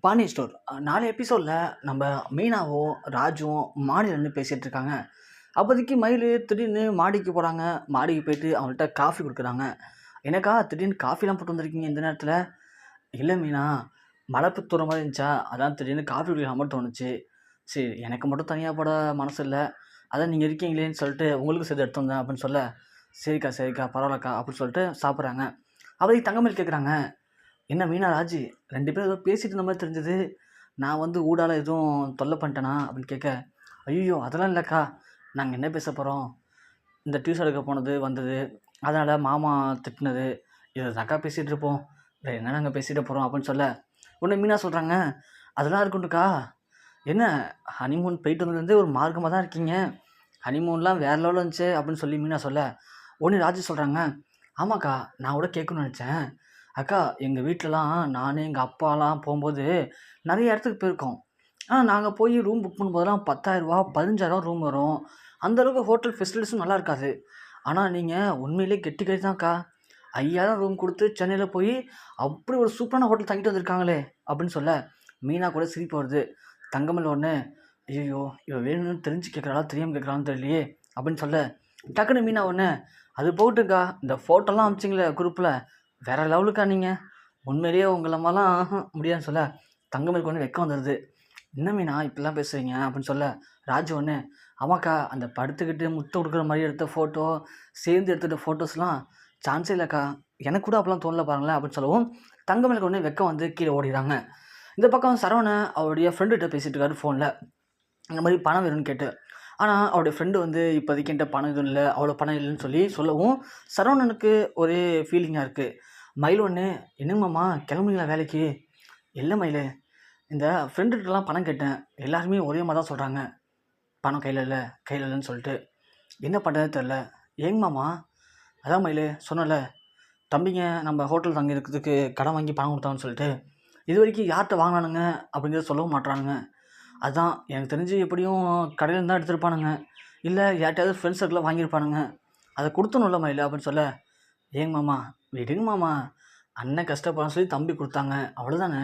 Pandya store 4 எபிசோடில் நம்ம மீனாவும் ராஜுவும் மாடியில் நின்று பேசிகிட்டு இருக்காங்க. அப்போதைக்கு மயில் திடீர்னு மாடிக்கு போகிறாங்க. மாடிக்கு போயிட்டு அவங்கள்ட்ட காஃபி கொடுக்குறாங்க. எனக்கா திடீர்னு காஃபிலாம் போட்டு வந்திருக்கீங்க இந்த நேரத்தில்? இல்லை மீனா, மழை தூர மாதிரி இருந்துச்சா, அதான் திடீர்னு காஃபி குடிக்கிற மாதிரி தோணுச்சு. சரி, எனக்கு மட்டும் தனியாக போட மனசு இல்லை, அதான் நீங்கள் இருக்கீங்களேன்னு சொல்லிட்டு உங்களுக்கு சேர்த்து எடுத்து வந்தேன் அப்படின்னு சொல்ல, சரிக்கா சரிக்கா பரவாயில்லக்கா அப்படின்னு சொல்லிட்டு சாப்பிட்றாங்க. அப்போதைக்கு தங்கமேல் கேட்குறாங்க, என்ன மீனா ராஜி 2 பேரும் ஏதோ பேசிட்டு இருந்த மாதிரி தெரிஞ்சது, நான் வந்து ஊடால எதுவும் தொல்லை பண்ணிட்டேனா அப்படின்னு கேட்க, ஐயோ அதெல்லாம் இல்லைக்கா, நாங்கள் என்ன பேச போகிறோம், இந்த டியூஷன் எடுக்க போனது வந்தது, அதனால் மாமா திட்டினது, இதை தாக்கா பேசிகிட்டு இருப்போம், வேறு என்ன நாங்கள் பேசிகிட்டு போகிறோம் அப்படின்னு சொல்ல, உடனே மீனா சொல்கிறாங்க, அதெல்லாம் இருக்குண்டுக்கா, என்ன ஹனிமூன் போயிட்டு வந்ததுலேருந்தே ஒரு மார்க்கமாக தான் இருக்கீங்க, ஹனிமூன்லாம் வேறு லெவலில் இருந்துச்சு அப்படின்னு சொல்லி மீனா சொல்ல, உடனே ராஜு சொல்கிறாங்க, ஆமாக்கா நான் கூட கேட்கணும்னு நினச்சேன் அக்கா, எங்கள் வீட்டிலலாம் நான் எங்கள் அப்பாலாம் போகும்போது நிறைய இடத்துக்கு போயிருக்கோம். ஆனால் நாங்கள் போய் ரூம் புக் பண்ணும்போதெல்லாம் 10,000 15,000 ரூம் வரும். அந்தளவுக்கு ஹோட்டல் ஃபெசிலிட்டிஸும் நல்லா இருக்காது. ஆனால் நீங்கள் உண்மையிலே கெட்டி கை தான்க்கா, 5,000 ரூம் கொடுத்து சென்னையில் போய் அப்படி ஒரு சூப்பரான ஹோட்டல் தங்கிட்டு வந்திருக்காங்களே அப்படின்னு சொல்ல, மீனா கூட சிரிப்பு வருது. தங்கமயில் ஒன்று, ஐயோ இவ வேணும்னு தெரிஞ்சு கேட்குறாளா தெரியாமல் கேட்குறான்னு தெரியலையே அப்படின்னு சொல்ல, டக்குன்னு மீனா ஒன்று, அது போட்டுக்கா, இந்த ஃபோட்டோலாம் அமிச்சிங்களே குரூப்பில், வேறு லெவலுக்கா நீங்கள், உண்மையிலேயே உங்களை மாதிரிலாம் முடியாதுன்னு சொல்ல, தங்கமேலுக்கு ஒன்று வெக்கம் வந்துடுது. என்ன மீனா இப்படிலாம் பேசுகிறீங்க அப்படின்னு சொல்ல, ராஜு ஒன்று, ஆமாக்கா அந்த படுத்துக்கிட்டு முட்டை கொடுக்குற மாதிரி எடுத்த ஃபோட்டோ, சேர்ந்து எடுத்துகிட்ட ஃபோட்டோஸ்லாம் சான்ஸே இல்லைக்கா, எனக்கு கூட அப்போலாம் தோணல பாருங்களேன் அப்படின்னு சொல்லவும், தங்கமேலுக்கு ஒன்று வெக்கம் வந்து கீழே ஓடிடுறாங்க. இந்த பக்கம் சரவணன் அவருடைய ஃப்ரெண்டுகிட்ட பேசிகிட்டு இருக்காரு ஃபோனில், இந்த மாதிரி பணம் வேணும்னு கேட்டு. ஆனால் அவருடைய ஃப்ரெண்டு வந்து இப்போதைக்கு என்கிட்ட பணம் எதுவும் இல்லை, அவ்வளோ பணம் இல்லைன்னு சொல்லவும், சரவணனுக்கு ஒரே ஃபீலிங்காக இருக்குது. மயில் ஒன்று, என்னங்கம்மா கிளம்புனீங்களா வேலைக்கு? இல்லை மயில், இந்த ஃப்ரெண்டுகிட்டலாம் பணம் கேட்டேன், எல்லாருமே ஒரே மாதிரி தான் சொல்கிறாங்க, பணம் கையில் இல்லை கையில் இல்லைன்னு சொல்லிட்டு, என்ன பண்ணுறதுன்னு தெரில. ஏங்கம்மாம்மா? அதான் மயில் சொன்னல, தம்பிங்க நம்ம ஹோட்டல் தங்கி இருக்கிறதுக்கு கடன் வாங்கி பணம் கொடுத்தாங்கன்னு சொல்லிட்டு, இது வரைக்கும் யார்கிட்ட வாங்கினானுங்க அப்படிங்கிறத சொல்லவும் மாட்டுறானுங்க. அதுதான் எனக்கு தெரிஞ்சு எப்படியும் கடையில் தான் எடுத்துருப்பானுங்க, இல்லை யார்கிட்டையாவது ஃப்ரெண்ட்ஸ் சர்க்கிளில் வாங்கியிருப்பானுங்க, அதை கொடுத்தணும்ல மயில் அப்படின்னு சொல்ல, ஏங்க மாமா விடுங்க மாமா, அண்ணன் கஷ்டப்படான்னு சொல்லி தம்பி கொடுத்தாங்க அவ்வளோதானே,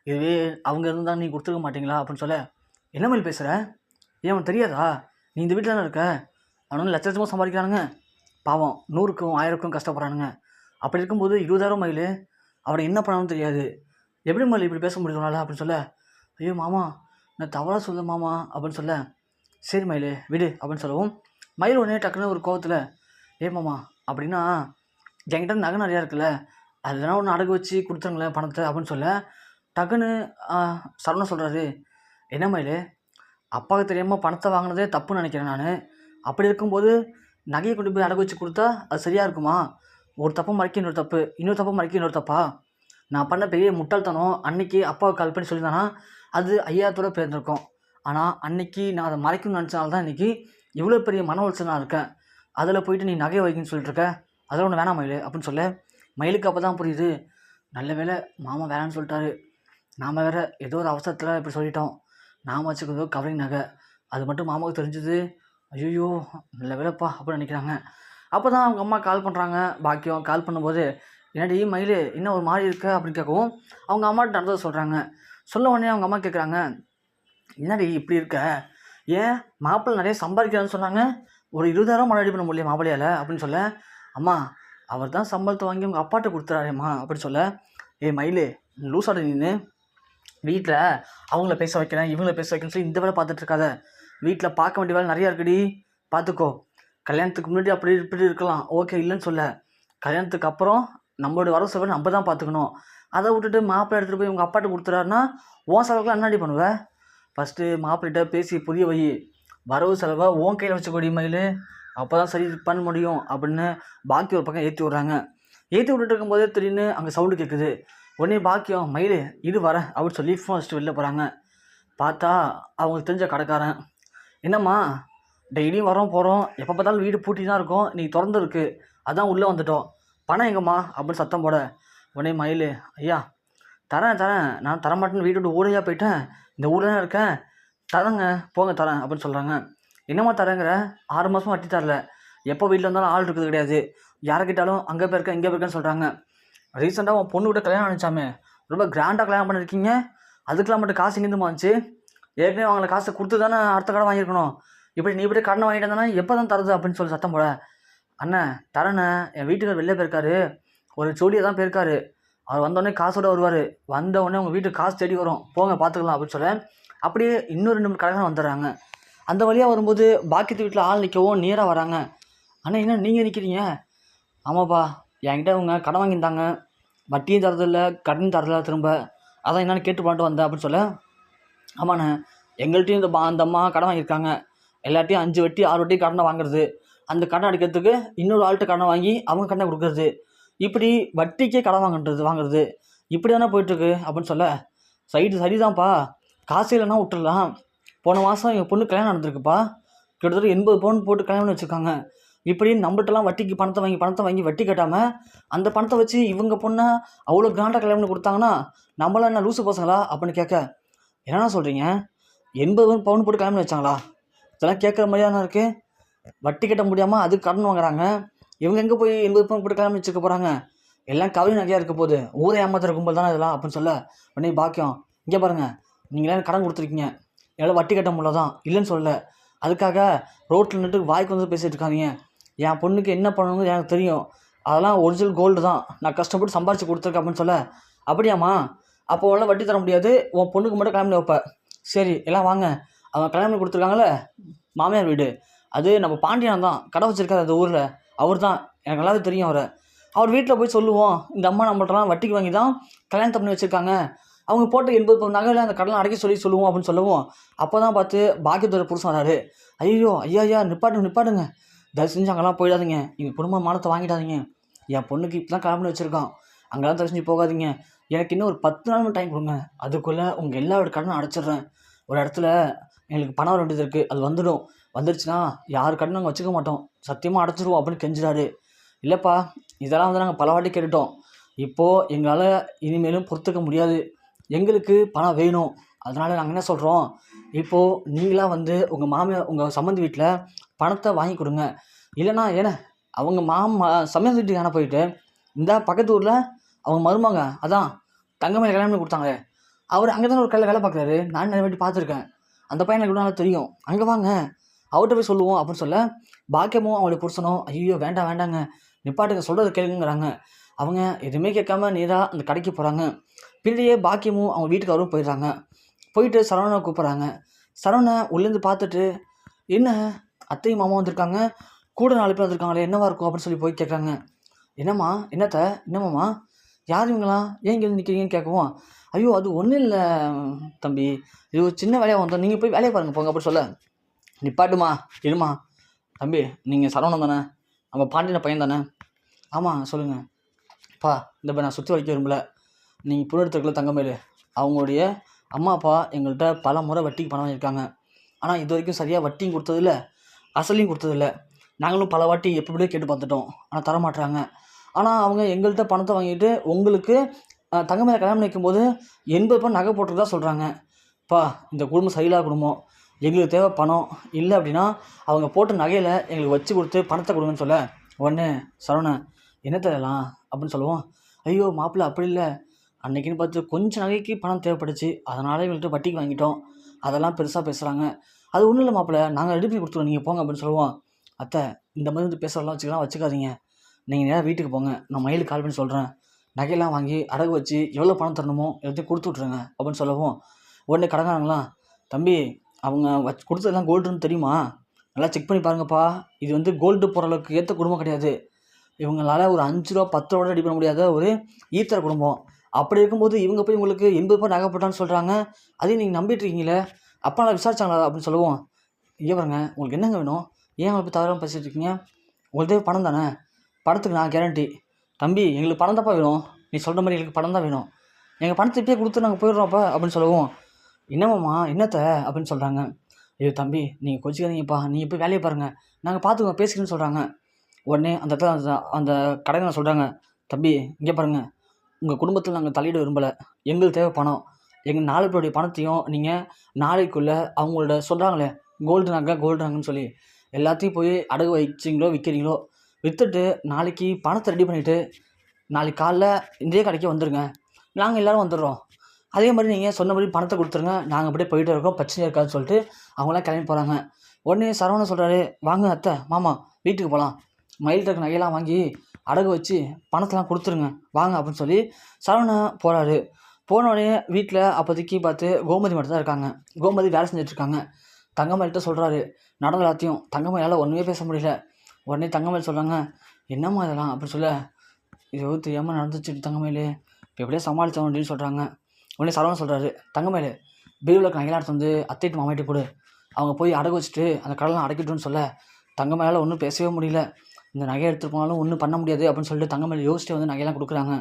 இதுவே அவங்க இருந்தால் நீ கொடுத்துருக்க மாட்டிங்களா அப்படின்னு சொல்ல, என்ன மயில் பேசுகிற, ஏன் அவன் தெரியாதா, நீ இந்த வீட்டில் தானே இருக்க, அவனு லட்சமாக சம்பாதிக்கிறானுங்க, பாவம் 100க்கும் 1000க்கும் கஷ்டப்படுறானுங்க, அப்படி இருக்கும்போது 20,000 மயில், அவனை என்ன பண்ணணும்னு தெரியாது, எப்படி மயில் இப்படி பேச முடியும்னால அப்படின்னு சொல்ல, ஐயோ மாமா நான் தவறாக சொல்ல மாமா அப்படின்னு சொல்ல, சரி மயில் விடு அப்படின்னு சொல்லவும், மயில் உடனே டக்குன்னு ஒரு கோவத்தில், ஏ மாமா அப்படின்னா என்கிட்ட நகை நிறையா இருக்குல்ல, அதெல்லாம் ஒன்று அடகு வச்சு கொடுத்துருங்களேன் பணத்தை அப்படின்னு சொல்ல, டக்குன்னு சரவணன் சொல்கிறாரு, என்ன மயில், அப்பாவுக்கு தெரியாமல் பணத்தை வாங்கினதே தப்புன்னு நினைக்கிறேன் நான், அப்படி இருக்கும்போது நகையை கொண்டு போய் அடகு வச்சு கொடுத்தா அது சரியாக இருக்குமா, ஒரு தப்பை மறைக்க இன்னொரு தப்பு, இன்னொரு தப்பை மறைக்க இன்னொரு தப்பா, நான் பண்ண பெரிய முட்டாள்தனம், அன்னைக்கு அப்பாவுக்கு கால் பண்ணி சொல்லியிருந்தானா அது 5,000 போயிருந்திருக்கும், ஆனால் அன்னைக்கு நான் அதை மறைக்கணும்னு நினச்சனால தான் இன்றைக்கி இவ்வளோ பெரிய மன உளைச்சல் நான் இருக்கேன், அதில் போயிட்டு நீ நகையை வைக்கணும்னு சொல்லிட்டுருக்க, அதெல்லாம் ஒன்று வேணாம் மயில் அப்படின்னு சொல்ல, மயிலுக்கு அப்போ தான் புரியுது, நல்ல வேலை மாமா வேணான்னு சொல்லிட்டாரு, நாம் வேறு ஏதோ ஒரு அவசரத்தில் இப்படி சொல்லிட்டோம், நாம் வச்சுக்கிறதோ கவரிங் நகை, அது மட்டும் மாமாவுக்கு தெரிஞ்சுது, ஐயோ நல்ல வேலைப்பா அப்படின்னு நினைக்கிறாங்க. அப்போ தான் அவங்க அம்மா கால் பண்ணுறாங்க. பாக்கியம் கால் பண்ணும்போது, என்னடி மயில் என்ன ஒரு மாதிரி இருக்க அப்படின்னு கேட்கவும், அவங்க அம்மாட்ட நடந்ததை சொல்கிறாங்க. சொல்ல உடனே அவங்க அம்மா கேட்குறாங்க, என்னடி இப்படி இருக்க, ஏன் மாப்பிள்ளை நிறைய சம்பாதிக்கிறான்னு சொன்னாங்க, ஒரு 20,000 மழை பண்ண முடியல மாப்பிள்ளையால் அப்படின்னு சொல்ல, அம்மா அவர் தான் சம்பளத்தை வாங்கி உங்கள் அப்பாட்ட கொடுத்துறாரேம்மா அப்படின்னு சொல்ல, ஏ மயில் லூசாட நின்று வீட்டில் அவங்கள பேச வைக்கிறேன் இவங்கள பேச வைக்கிறேன்னு சொல்லி இந்த வேலை பார்த்துட்ருக்காத, வீட்டில் பார்க்க வேண்டிய வேலை நிறையா இருக்குடி, பார்த்துக்கோ, கல்யாணத்துக்கு முன்னாடி அப்படி இப்படி இருக்கலாம் ஓகே இல்லைன்னு சொல்ல, கல்யாணத்துக்கு அப்புறம் நம்மளோட வரவு செலவை நம்ம தான் பார்த்துக்கணும், அதை விட்டுட்டு மாப்பிள்ளை எடுத்துகிட்டு போய் உங்கள் அப்பாட்ட கொடுத்துறாருன்னா உன் செலவுக்குலாம் என்னடி பண்ணுவேன், ஃபஸ்ட்டு மாப்பிள்ளைகிட்ட பேசி புரிய வை, வரவு செலவை உன் கையில் வச்சுக்கோடி மயில், அப்போ தான் சரி பண்ண முடியும் அப்படின்னு பாக்கி ஒரு பக்கம் ஏற்றி விட்றாங்க. ஏற்றி விட்டுட்டு இருக்கும்போதே திடீர்னு அங்கே சவுண்டு கேட்குது. உடனே பாக்கியம் மயில் இது வர அப்படின்னு சொல்லி ஃபோன் வச்சுட்டு வெளில போகிறாங்க. பார்த்தா அவங்களுக்கு தெரிஞ்ச கடைக்காரன், என்னம்மா டெய்லியும் வரோம் போகிறோம், எப்போ பார்த்தாலும் வீடு பூட்டி தான் இருக்கும், நீ திறந்து இருக்கு, அதான் உள்ளே வந்துட்டோம், பணம் எங்கம்மா அப்படின்னு சத்தம் போட, உடனே மயில், ஐயா தரேன் நான் தரமாட்டேன்னு வீட்டு விட்டு ஊரையாக போயிட்டேன், இந்த ஊரில் தான் இருக்கேன், தரேங்க போங்க தரேன் அப்படின்னு சொல்கிறாங்க. என்னம்மா தரேங்கிற, 6 மாதமாக வட்டி தரல, எப்போ வீட்டில் இருந்தாலும் ஆள் இருக்குது கிடையாது, யாரை கேட்டாலும் அங்கே போயிருக்கேன் இங்கே போயிருக்கேன்னு சொல்கிறாங்க, ரீசெண்டாக உன் பொண்ணு விட கல்யாணம் நினச்சாமே, ரொம்ப கிராண்டாக கல்யாணம் பண்ணியிருக்கீங்க, அதுக்கெலாம் மட்டும் காசு எங்கேருந்து வந்துச்சு? ஏற்கனவே அவங்கள காசை கொடுத்து தானே அடுத்த கடன் வாங்கியிருக்கணும். இப்படி நீ இப்படி கடனை வாங்கிட்டு வந்தானே எப்போ தான் தருது அப்படின்னு சொல்லி சத்தம் போட, அண்ணன் தரேண்ணே, என் வீட்டுக்கார் வெளில போயிருக்காரு, ஒரு ஜோலியாக தான் போயிருக்காரு, அவர் வந்தோடனே காசோட வருவார், வந்தவுடனே உங்கள் வீட்டுக்கு காசு தேடி வரும், போங்க பார்த்துக்கலாம் அப்படின்னு சொல்ல அப்படியே இன்னும் 2 3 கடைக்காரங்க வந்துடுறாங்க. அந்த வழியாக வரும்போது பாக்கியத்து வீட்டில் ஆள் நிற்கவும் நேராக வராங்க. அண்ணா என்ன நீங்கள் நிற்கிறீங்க? ஆமாப்பா, என்கிட்ட அவங்க கடன் வாங்கியிருந்தாங்க, வட்டியும் தரதில்லை கடன் தரதில்லை திரும்ப, அதான் என்னென்னு கேட்டு பண்ணிட்டு வந்தேன் அப்படின்னு சொல்ல, ஆமாண்ணே எங்கள்கிட்டையும் அந்த அம்மா கடன் வாங்கியிருக்காங்க, எல்லாத்தையும் 5 வட்டி 6 வட்டி கடனை வாங்குறது, அந்த கடன் அடிக்கிறதுக்கு இன்னொரு ஆள்கிட்ட கடனை வாங்கி அவங்க கடனை கொடுக்குறது, இப்படி வட்டிக்கே கடன் வாங்குறது இப்படி தானே போயிட்டுருக்கு அப்படின்னு சொல்ல, சரிதான்ப்பா, காசு இல்லைன்னா விட்டுடலாம், போன மாதம் எங்கள் பொண்ணு கல்யாணம் நடந்திருக்குப்பா, கிட்டத்தட்ட 80 பவுன் போட்டு கல்யாணம் வச்சுருக்காங்க, இப்படி நம்மகிட்டலாம் வட்டிக்கு பணத்தை வாங்கி வட்டி கட்டாமல் அந்த பணத்தை வச்சு இவங்க பொண்ணை அவ்வளோ கிராண்டாக கல்யாணம் கொடுத்தாங்கன்னா நம்மளாம் என்ன லூசு பசங்களா அப்படின்னு கேட்க, என்னென்னா சொல்கிறீங்க, 80 பவுன் போட்டு கல்யாணம் வச்சாங்களா? இதெல்லாம் கேட்குற மாதிரியான இருக்குது. வட்டி கட்ட முடியாமல் அதுக்கு கடன் வாங்குறாங்க, இவங்க எங்கே போய் 80 பவுன் போட்டு கல்யாணம் வச்சுக்க போகிறாங்க? எல்லாம் கவரி நகையாக இருக்க போகுது, ஊரை ஏமாத்துற கும்பல் தானே இதெல்லாம் அப்படின்னு சொல்ல, உடனே பாக்கியம், இங்கே பாருங்கள், நீங்களாம் கடன் கொடுத்துருக்கீங்க, என்னால் வட்டி கட்ட முடியல தான் இல்லைன்னு சொல்ல, அதுக்காக ரோட்டில் நின்று வாய்க்கு வந்து பேசிகிட்டு இருக்காதீங்க, என் பொண்ணுக்கு என்ன பண்ணணும்னு எனக்கு தெரியும், அதெல்லாம் ஒரிஜினல் கோல்டு தான், நான் கஷ்டப்பட்டு சம்பாரித்து கொடுத்துருக்கேன் அப்படின்னு சொல்ல, அப்படியாம்மா, அப்போ உடனே வட்டி தர முடியாது, உன் பொண்ணுக்கு மட்டும் கல்யாணம் வைப்ப, சரி எல்லாம் வாங்க, அவங்க கல்யாணம் கொடுத்துருக்காங்களே மாமியார் வீடு, அது நம்ம பாண்டியன் தான் கடை வச்சுருக்காரு அந்த ஊரில், அவர் தான் எனக்கு நல்லாவே தெரியும் அவரை, அவர் வீட்டில் போய் சொல்லுவோம், இந்த அம்மா நம்மள்ட்டலாம் வட்டிக்கு வாங்கி தான் கல்யாணம் பண்ணி வச்சுருக்காங்க, அவங்க போட்டு 80 பவுன் நகையில் அந்த கடனை அடைக்க சொல்லுவோம் அப்படின்னு சொல்லுவோம். அப்போ தான் பார்த்து பாக்கியத்தோட புருஷன் வராரு, ஐயா நிப்பாட்டுங்க, தயவு செஞ்சு அங்கெல்லாம் போயிடாதீங்க, எங்கள் குடும்ப மானத்தை வாங்கிடாதீங்க, என் பொண்ணுக்கு இப்போ தான் கல்யாணம் பண்ணி வச்சுருக்கான், அங்கெல்லாம் தயவு செஞ்சு போகாதீங்க, எனக்கு இன்னும் ஒரு 10 நாள் டைம் கொடுங்க, அதுக்குள்ளே உங்கள் எல்லாரோட கடனை அடைச்சிட்றேன், ஒரு இடத்துல எங்களுக்கு பணம் வர வேண்டியது இருக்குது, அது வந்துடுச்சுன்னா யார் கடன் நாங்கள் வச்சுக்க மாட்டோம், சத்தியமாக அடைச்சிருவோம் அப்படின்னு கெஞ்சிடாரு. இல்லைப்பா, இதெல்லாம் வந்து நாங்கள் பல வாட்டி கேட்டுட்டோம், இப்போது எங்களால் இனிமேலும் பொறுத்துக்க முடியாது, எங்களுக்கு பணம் வேணும், அதனால் நாங்கள் என்ன சொல்கிறோம், இப்போது நீங்களாக வந்து உங்கள் மாமியார் உங்கள் சம்மந்தி வீட்டில் பணத்தை வாங்கி கொடுங்க, இல்லைனா ஏன்னா அவங்க சம்மந்தி வீட்டுக்கு ஏன்னா போயிட்டு இந்த பக்கத்து ஊரில் அவங்க மருமங்க அதான் தங்கமயில கல்யாணம் பண்ணி கொடுத்தாங்களே, அவர் அங்கே தான் ஒரு கடையில் வேலை பார்க்குறாரு, நான் நிறைய வாட்டி பார்த்துருக்கேன், அந்த பையன் எனக்கு நல்லா தெரியும், அங்கே வாங்க அவர்கிட்ட போய் சொல்லுவோம் அப்படின்னு சொல்ல, பாக்கியமும் அவங்களுடைய புருஷனும் ஐயோ வேண்டாங்க நிப்பாட்டுங்க, சொல்கிறத கேளுங்கிறாங்க. அவங்க எதுவுமே கேட்காம நேராக அந்த கடைக்கு போகிறாங்க. பின்னாடியே பாக்கியமும் அவங்க வீட்டுக்காரரும் போயிடுறாங்க. போயிட்டு சரவணனை கூப்பிட்றாங்க. சரவணை உள்ளேருந்து பார்த்துட்டு, என்ன அத்தையும் மாமா வந்திருக்காங்க, கூட 4 பேர் வந்திருக்காங்களே, என்னவா இருக்கும் அப்படின்னு சொல்லி போய் கேட்குறாங்க. என்னம்மா என்னம்மாம்மா யார் இவங்களாம், ஏன் இங்கே வந்து நிற்கிறீங்கன்னு கேட்கவும், ஐயோ அது ஒன்றும் இல்லை தம்பி, இது ஒரு சின்ன வேலையாக வந்தோம், நீங்கள் போய் வேலையை பாருங்கள் போங்க அப்படின்னு சொல்ல, நிப்பாட்டுமா இருமா தம்பி, நீங்கள் சரவணன் தானே, நம்ம பாண்டியன பையன் தானே? ஆமாம் சொல்லுங்கள். அப்பா இந்த நான் சுற்றி வைக்க விரும்பல, நீங்கள் பொண்ணு எடுத்துருக்கல தங்கமேலு, அவங்களுடைய அம்மா அப்பா எங்கள்கிட்ட பல முறை வட்டிக்கு பணம் வாங்கியிருக்காங்க, ஆனால் இது வரைக்கும் சரியாக வட்டியும் கொடுத்ததில்ல அசலையும் கொடுத்ததில்ல, நாங்களும் பல வாட்டி எப்படியே கேட்டு பார்த்துட்டோம், ஆனால் தரமாட்டுறாங்க, ஆனால் அவங்க எங்கள்கிட்ட பணத்தை வாங்கிட்டு உங்களுக்கு தங்கமேல கல்யாணம் வைக்கும்போது 80 பவுன் நகை போட்டுருக்கா சொல்கிறாங்க. பா இந்த குடும்பம் சரியில்லாத குடும்பம், எங்களுக்கு தேவை பணம், இல்லை அப்படின்னா அவங்க போட்ட நகையில் எங்களுக்கு வச்சு கொடுத்து பணத்தை கொடுங்கன்னு சொல்ல, உடனே சரவணன் என்ன தேவைலாம் அப்படின்னு சொல்லுவோம். ஐயோ மாப்பிள்ளை அப்படி இல்லை, அன்றைக்கின்னு பார்த்து கொஞ்சம் நகைக்கு பணம் தேவைப்பட்டுச்சு, அதனால் இவங்கள்ட்ட வட்டிக்கு வாங்கிட்டோம், அதெல்லாம் பெருசாக பேசுகிறாங்க, அது ஒன்றும் இல்லை மாப்பிள்ளை, நாங்கள் ரெடி பண்ணி கொடுத்துருவோம், நீங்கள் போங்க அப்படின்னு சொல்லுவோம். அத்தை இந்த மாதிரி வந்து பேசுகிறலாம் வச்சுக்காதீங்க, நீங்கள் நேராக வீட்டுக்கு போங்க, நான் மயிலுக்கு கால் பண்ணி சொல்கிறேன், நகையெல்லாம் வாங்கி அடகு வச்சு எவ்வளோ பணம் தரணுமோ எல்லாத்தையும் கொடுத்து விட்ருங்க அப்படின்னு சொல்லவும், உடனே கடங்காரங்களாம், தம்பி அவங்க கொடுத்ததெல்லாம் கோல்டுன்னு தெரியுமா, நல்லா செக் பண்ணி பாருங்கப்பா, இது வந்து கோல்டு போகிற அளவுக்கு ஏற்ற குடும்பம் கிடையாது, இவங்களால் ஒரு 5 ரூபா 10 ரூபா ரெடி பண்ண முடியாத ஒரு ஈத்தர குடும்பம், அப்படி இருக்கும்போது இவங்க போய் உங்களுக்கு 80 ரூபா நகை போட்டான்னு சொல்கிறாங்க, அதையும் நீங்கள் நம்பிட்டு இருக்கீங்களே, அப்பா நான் விசாரிச்சாங்களா அப்படின்னு சொல்லுவோம். இங்கே பாருங்க உங்களுக்கு என்னங்க வேணும், ஏன் அவங்களை போய் தவறாமல் பேசிகிட்டு இருக்கீங்க, உங்களுக்கு தேவை பணம் தானே, பணத்துக்கு நான் கேரண்டி, தம்பி எங்களுக்கு பணம் தான்ப்பா வேணும், நீ சொல்கிற மாதிரி எங்களுக்கு பணம் தான் வேணும், எங்கள் பணத்தை இப்பயே கொடுத்து நாங்கள் போயிடுறோம்ப்பா அப்படின்னு சொல்லுவோம். என்னம்மாம்மா என்னத்தை அப்படின்னு சொல்கிறாங்க. ஐயோ தம்பி நீங்கள் கொச்சிக்காதீங்கப்பா, நீங்கள் போய் வேலையை பாருங்கள், நாங்கள் பார்த்துக்கோங்க பேசிக்கிறேன்னு சொல்கிறாங்க. உடனே அந்த இடத்துல அந்த கடையில் சொல்கிறாங்க, தம்பி இங்கே பாருங்கள், உங்கள் குடும்பத்தில் நாங்கள் தலையிட விரும்பலை, எங்களுக்கு தேவை பணம், எங்கள் 4 பேருடைய பணத்தையும் நீங்கள் நாளைக்குள்ளே அவங்களோட சொல்கிறாங்களே கோல்டு நகைன்னு சொல்லி எல்லாத்தையும் போய் அடகு வச்சிங்களோ விற்கிறீங்களோ விற்றுட்டு நாளைக்கு பணத்தை ரெடி பண்ணிவிட்டு நாளைக்கு காலைல இதே கடைக்கு வந்துடுங்க, நாங்கள் எல்லோரும் வந்துடுறோம், அதே மாதிரி நீங்கள் சொன்னபடி பணத்தை கொடுத்துருங்க, நாங்கள் அப்படியே போயிட்டு இருக்கோம், பிரச்சனையாக இருக்காதுன்னு சொல்லிட்டு அவங்களாம் கிளம்பி போகிறாங்க. உடனே சரவணன் சொல்கிறாரு, வாங்க அத்தை மாமா வீட்டுக்கு போகலாம், மயில்கிட்ட இருக்க நகையெல்லாம் வாங்கி அடகு வச்சு பணத்தெல்லாம் கொடுத்துருங்க வாங்க அப்படின்னு சொல்லி சரவணன் போகிறாரு. போனோடனே வீட்டில் அப்போதைக்கு பார்த்து கோமதி மட்டும் தான் இருக்காங்க. கோமதி வேலை செஞ்சிட்ருக்காங்க. தங்கமயில்கிட்ட சொல்கிறாரு நடந்த எல்லாத்தையும். தங்கமயிலால் ஒன்றுமே பேச முடியல. உடனே தங்கமயில் சொல்கிறாங்க, என்னம்மா இதெல்லாம் அப்படின்னு சொல்ல, இது தெரியாமல் நடந்துச்சு தங்கமயில், இப்போ எப்படியே சமாளித்தோம் அப்படின்னு சொல்கிறாங்க. உடனே சரவணன் சொல்கிறாரு, தங்கமயில் பீரோவில் நகையெல்லாம் எடுத்து வந்து அத்தைட்டு மாமாயிட்டு கொடு, அவங்க போய் அடகு வச்சுட்டு அந்த கடலாம் அடைக்கட்டும்னு சொல்ல தங்கமயிலால் ஒன்றும் பேசவே முடியல. இந்த நகையை எடுத்துகிட்டு போனாலும் ஒன்றும் பண்ண முடியாது அப்படின்னு சொல்லிட்டு தங்கமயில் யோசிச்சுட்டு வந்து நகையெல்லாம் கொடுக்குறாங்க.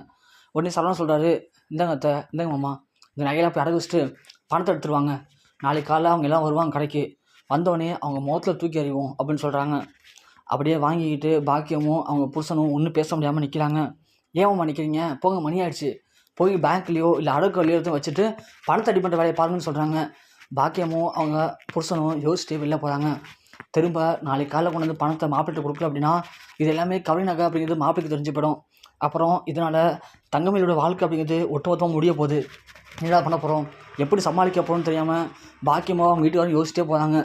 உடனே சரவணன் சொல்கிறாரு, இந்தாங்க அத்தை, இந்தாங்க மாமா, இந்த நகையெல்லாம் போய் அடகு வச்சுட்டு பணத்தை எடுத்துருவாங்க, நாளைக்கு காலைல அவங்க எல்லாம் வருவாங்க கடைக்கு, வந்தோடனே அவங்க முகத்தில் தூக்கி அறிவோம் அப்படின்னு சொல்கிறாங்க. அப்படியே வாங்கிக்கிட்டு பாக்கியமும் அவங்க புருஷனும் ஒன்றும் பேச முடியாமல் நிற்கிறாங்க. ஏமாம்மா நிற்கிறீங்க, போங்க மணி ஆயிடுச்சு, போய் பேங்க்லேயோ இல்லை அடகுலையோ எடுத்து வச்சுட்டு பணத்தை அடி பண்ணுற வேலையை பாருங்கன்னு சொல்கிறாங்க. பாக்கியமும் அவங்க புருஷனும் யோசிச்சுட்டு வெளில போகிறாங்க. திரும்ப நாளைக்கு காலைல கொண்டு வந்து பணத்தை மாப்பிள்ளைட்டு கொடுக்கல அப்படின்னா இது எல்லாமே கவரி நகை அப்படிங்கிறது மாப்பிள்ளைக்கு தெரிஞ்சு போயிடும். அப்புறம் இதனால் தங்கமயிலோட வாழ்க்கை அப்படிங்கிறது ஒட்டுமொத்தமாக முடிய போகுது. என்னடா பண்ண போகிறோம், எப்படி சமாளிக்க போகிறோம்னு தெரியாமல் பாக்கியமாக அவங்க வீட்டுக்காரங்க யோசிச்சிட்டே போகிறாங்க.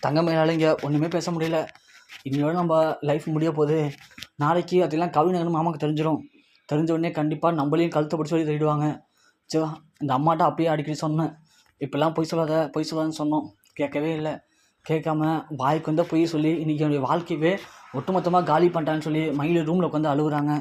தங்கமயிலால் இங்கே ஒன்றுமே பேச முடியல. இன்னையோட நம்ம லைஃப் முடிய போகுது, நாளைக்கு அதெல்லாம் கவி நகர்னு மாமாவுக்கு தெரிஞ்சிடும். தெரிஞ்ச உடனே கண்டிப்பாக நம்மளையும் கழுத்தை பிடிச்சி சொல்லி தேடிடுவாங்க. சோ இந்த அம்மாட்ட அப்பயே அடிக்கடி சொன்னேன், இப்போல்லாம் பொய் சொல்லாதன்னு சொன்னோம், கேட்கவே இல்லை. கேட்காம வாய்க்கு வந்தால் பொய் சொல்லி இன்றைக்கி என்னுடைய வாழ்க்கையவே ஒட்டுமொத்தமாக காலி பண்ணிட்டான்னு சொல்லி மயில் ரூமில் உட்காந்து அழுகுறாங்க.